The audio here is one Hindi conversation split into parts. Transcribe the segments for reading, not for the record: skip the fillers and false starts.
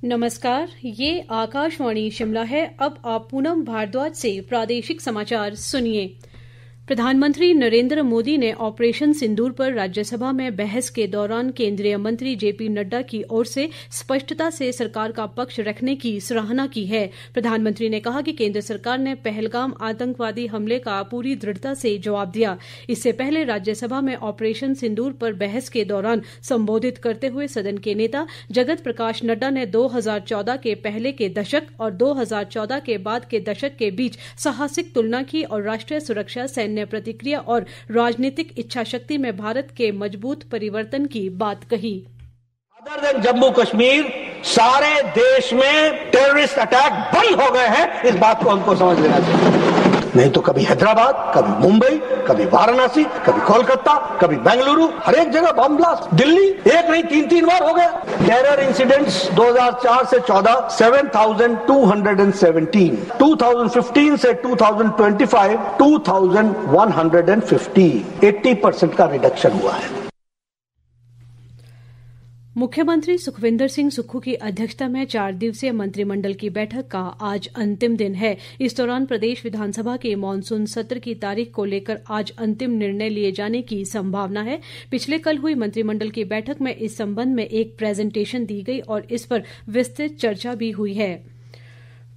नमस्कार, ये आकाशवाणी शिमला है। अब आप पूनम भारद्वाज से प्रादेशिक समाचार सुनिए। प्रधानमंत्री नरेंद्र मोदी ने ऑपरेशन सिंदूर पर राज्यसभा में बहस के दौरान केंद्रीय मंत्री जेपी नड्डा की ओर से स्पष्टता से सरकार का पक्ष रखने की सराहना की है। प्रधानमंत्री ने कहा कि केंद्र सरकार ने पहलगाम आतंकवादी हमले का पूरी दृढ़ता से जवाब दिया। इससे पहले राज्यसभा में ऑपरेशन सिंदूर पर बहस के दौरान संबोधित करते हुए सदन के नेता जगत प्रकाश नड्डा ने 2014 के पहले के दशक और 2014 के बाद के दशक के बीच साहसिक तुलना की और राष्ट्रीय सुरक्षा, सैन्य प्रतिक्रिया और राजनीतिक इच्छा शक्ति में भारत के मजबूत परिवर्तन की बात कही। अदर देन जम्मू कश्मीर सारे देश में टेररिस्ट अटैक बंद हो गए हैं। इस बात को हमको समझ लेना चाहिए। नहीं तो कभी हैदराबाद, कभी मुंबई, कभी वाराणसी, कभी कोलकाता, कभी बेंगलुरु, हर एक जगह बम ब्लास्ट। दिल्ली एक नहीं तीन बार हो गया। टेरर इंसिडेंट्स 2004 से 14 7,217, 2015 से 2025 2,150, 80% का रिडक्शन हुआ है। मुख्यमंत्री सुखविंदर सिंह सुक्खू की अध्यक्षता में 4 दिवसीय मंत्रिमंडल की बैठक का आज अंतिम दिन है। इस दौरान प्रदेश विधानसभा के मानसून सत्र की तारीख को लेकर आज अंतिम निर्णय लिए जाने की संभावना है। पिछले कल हुई मंत्रिमंडल की बैठक में इस संबंध में एक प्रेजेंटेशन दी गई और इस पर विस्तृत चर्चा भी हुई है।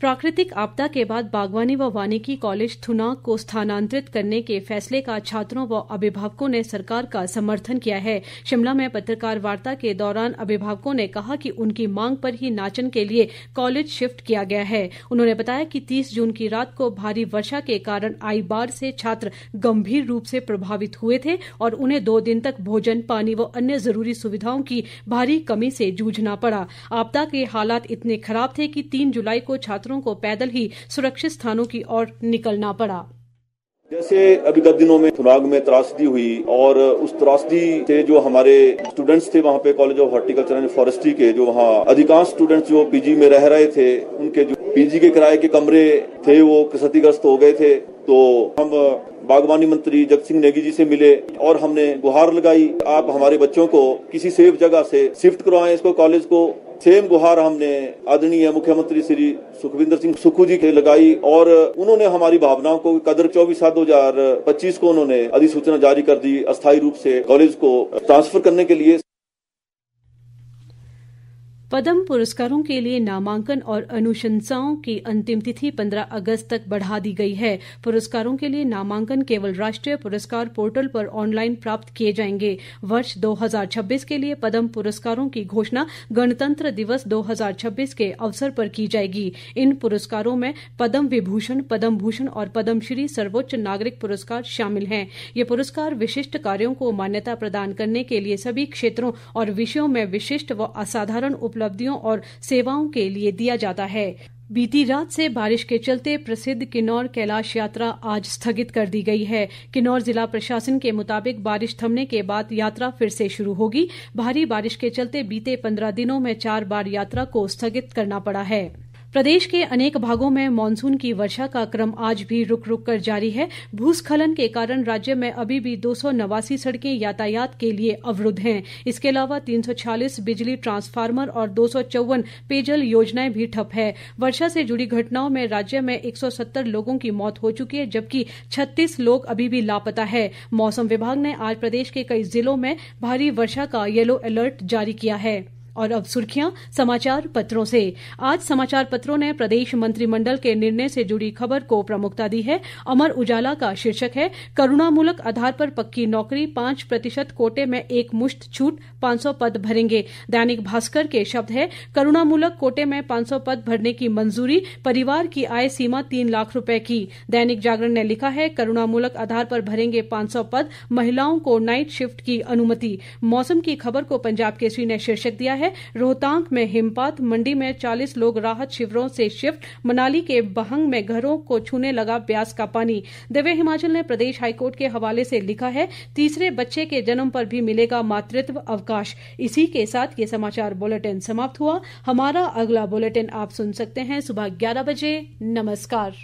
प्राकृतिक आपदा के बाद बागवानी व वानिकी कॉलेज थुनाग को स्थानांतरित करने के फैसले का छात्रों व अभिभावकों ने सरकार का समर्थन किया है। शिमला में पत्रकार वार्ता के दौरान अभिभावकों ने कहा कि उनकी मांग पर ही नाचन के लिए कॉलेज शिफ्ट किया गया है। उन्होंने बताया कि 30 जून की रात को भारी वर्षा के कारण आई बाढ़ से छात्र गंभीर रूप से प्रभावित हुए थे और उन्हें 2 दिन तक भोजन, पानी व अन्य जरूरी सुविधाओं की भारी कमी से जूझना पड़ा। आपदा के हालात इतने खराब थे कि 3 जुलाई को छात्रों को पैदल ही सुरक्षित स्थानों की ओर निकलना पड़ा। जैसे अभी गत दिनों में थुनाग में त्रासदी हुई और उस त्रासदी से जो हमारे स्टूडेंट्स थे वहाँ पे college of horticulture and forestry के, जो वहाँ अधिकांश स्टूडेंट्स जो पीजी में रह रहे थे, उनके जो पीजी के किराए के कमरे थे वो क्षतिग्रस्त हो गए थे। तो हम बागवानी मंत्री जगत सिंह नेगी जी से मिले और हमने गुहार लगाई, आप हमारे बच्चों को किसी सेफ जगह से शिफ्ट करवाएं इसको कॉलेज को। सेम गुहार हमने आदरणीय मुख्यमंत्री श्री सुखविंदर सिंह सुक्खू जी के लगाई और उन्होंने हमारी भावनाओं को कदर 24/7/2025 को उन्होंने अधिसूचना जारी कर दी अस्थायी रूप से कॉलेज को ट्रांसफर करने के लिए। पद्म पुरस्कारों के लिए नामांकन और अनुशंसाओं की अंतिम तिथि 15 अगस्त तक बढ़ा दी गई है। पुरस्कारों के लिए नामांकन केवल राष्ट्रीय पुरस्कार पोर्टल पर ऑनलाइन प्राप्त किए जाएंगे। वर्ष 2026 के लिए पद्म पुरस्कारों की घोषणा गणतंत्र दिवस 2026 के अवसर पर की जाएगी। इन पुरस्कारों में पद्म विभूषण, पद्म भूषण और पद्मश्री सर्वोच्च नागरिक पुरस्कार शामिल हैं। ये पुरस्कार विशिष्ट कार्यों को मान्यता प्रदान करने के लिए सभी क्षेत्रों और विषयों में विशिष्ट व असाधारण उपलब्धियों और सेवाओं के लिए दिया जाता है। बीती रात से बारिश के चलते प्रसिद्ध किन्नौर कैलाश यात्रा आज स्थगित कर दी गई है। किन्नौर जिला प्रशासन के मुताबिक बारिश थमने के बाद यात्रा फिर से शुरू होगी। भारी बारिश के चलते बीते 15 दिनों में 4 बार यात्रा को स्थगित करना पड़ा है। प्रदेश के अनेक भागों में मानसून की वर्षा का क्रम आज भी रुक रुक कर जारी है। भूस्खलन के कारण राज्य में अभी भी 289 सड़कें यातायात के लिए अवरुद्ध हैं। इसके अलावा 346 बिजली ट्रांसफार्मर और 254 पेयजल योजनाएं भी ठप है। वर्षा से जुड़ी घटनाओं में राज्य में 170 लोगों की मौत हो चुकी है, जबकि 36 लोग अभी भी लापता है। मौसम विभाग ने आज प्रदेश के कई जिलों में भारी वर्षा का येलो अलर्ट जारी किया है। और अब सुर्खियां समाचार पत्रों से। आज समाचार पत्रों ने प्रदेश मंत्रिमंडल के निर्णय से जुड़ी खबर को प्रमुखता दी है। अमर उजाला का शीर्षक है, करुणामूलक आधार पर पक्की नौकरी, 5% कोटे में एक मुश्त छूट, 500 पद भरेंगे। दैनिक भास्कर के शब्द है, करुणामूलक कोटे में 500 पद भरने की मंजूरी, परिवार की आय सीमा 3 लाख रुपए की। दैनिक जागरण ने लिखा है, करुणामूलक आधार पर भरेंगे 500 पद, महिलाओं को नाइट शिफ्ट की अनुमति। मौसम की खबर को पंजाब केसरी ने शीर्षक दिया है, रोहतांग में हिमपात, मंडी में 40 लोग राहत शिविरों से शिफ्ट, मनाली के बहंग में घरों को छूने लगा ब्यास का पानी। दिव्य हिमाचल ने प्रदेश हाईकोर्ट के हवाले से लिखा है, तीसरे बच्चे के जन्म पर भी मिलेगा मातृत्व अवकाश। इसी के साथ ये समाचार बुलेटिन समाप्त हुआ। हमारा अगला बुलेटिन आप सुन सकते हैं सुबह 11 बजे। नमस्कार।